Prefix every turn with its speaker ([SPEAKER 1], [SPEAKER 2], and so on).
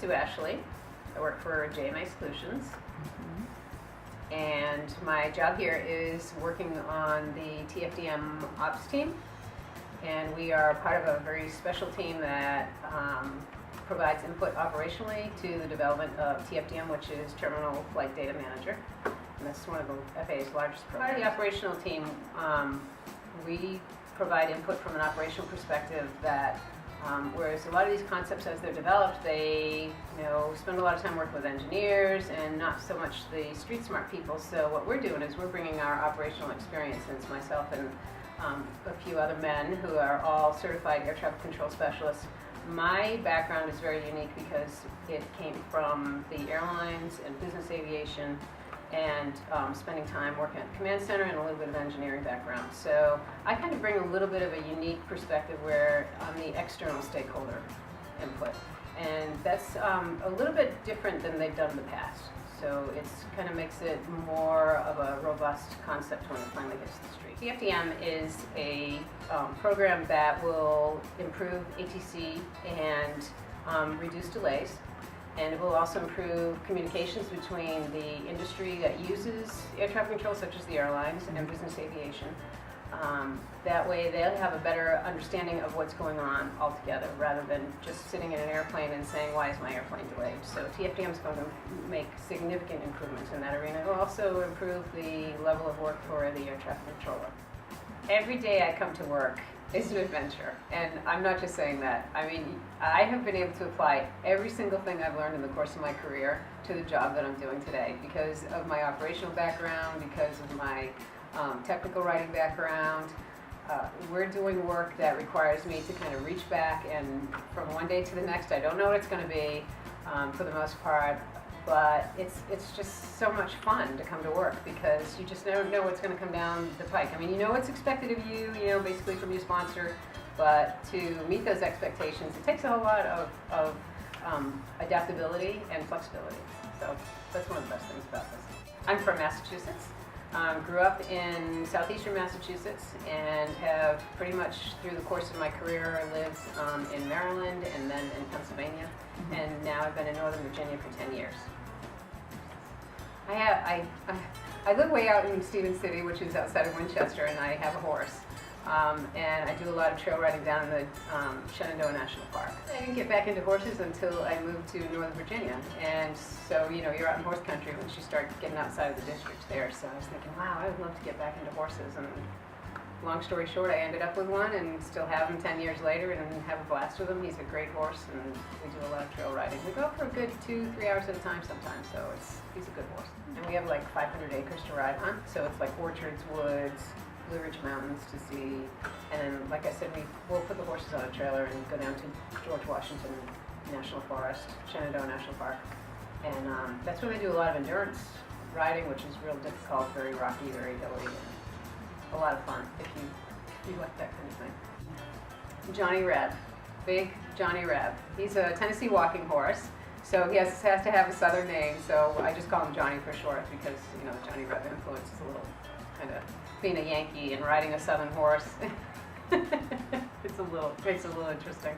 [SPEAKER 1] Sue Ashley. I work for JMA Solutions. And my job here is working on the TFDM ops team. And we are part of a very special team that provides input operationally to the development of TFDM, which is Terminal Flight Data Manager. And that's one of the FAA's largest programs. Part of the operational team, we provide input from an operational perspective that whereas a lot of these concepts as they're developed, they spend a lot of time working with engineers and not so much the street smart people. So what we're doing is we're bringing our operational experience, and it's myself and a few other men who are all certified air traffic control specialists. My background is very unique because it came from the airlines and business aviation and spending time working at the command center and a little bit of engineering background. So I kind of bring a little bit of a unique perspective where I'm the external stakeholder input. And that's a little bit different than they've done in the past. So it kind of makes it more of a robust concept when it finally hits the street. TFDM is a program that will improve ATC and reduce delays. And it will also improve communications between the industry that uses air traffic control, such as the airlines and business aviation. That way they'll have a better understanding of what's going on altogether, rather than just sitting in an airplane and saying, why is my airplane delayed? So TFDM is going to make significant improvements in that arena. It will also improve the level of work for the air traffic controller. Every day I come to work is an adventure, and I'm not just saying that. I mean, I have been able to apply every single thing I've learned in the course of my career to the job that I'm doing today because of my operational background, because of my technical writing background. We're doing work that requires me to kind of reach back, and from one day to the next, I don't know what it's going to be for the most part. But it's just so much fun to come to work because you just never know what's going to come down the pike. I mean, you know what's expected of you, basically from your sponsor, but to meet those expectations, it takes a whole lot of adaptability and flexibility. So that's one of the best things about this. I'm from Massachusetts. Grew up in southeastern Massachusetts and have pretty much through the course of my career lived in Maryland and then in Pennsylvania, and now I've been in Northern Virginia for 10 years. I live way out in Stevens City, which is outside of Winchester, and I have a horse. And I do a lot of trail riding down in the Shenandoah National Park. I didn't get back into horses until I moved to Northern Virginia. And so, you're out in horse country once you start getting outside of the district there. So I was thinking, wow, I would love to get back into horses. And long story short, I ended up with one and still have him 10 years later and have a blast with him. He's a great horse, and we do a lot of trail riding. We go for a good 2-3 hours at a time sometimes, so he's a good horse. And we have like 500 acres to ride on, so it's like orchards, woods, Blue Ridge Mountains to see, and then, like I said, we'll put the horses on a trailer and go down to George Washington National Forest, Shenandoah National Park, and that's where they do a lot of endurance riding, which is real difficult, very rocky, very hilly, and a lot of fun if you like that kind of thing. Johnny Reb, big Johnny Reb. He's a Tennessee walking horse, so he has to have a southern name, so I just call him Johnny for short because, Johnny Reb influence is a little kind of being a Yankee and riding a southern horse. Makes it a little interesting.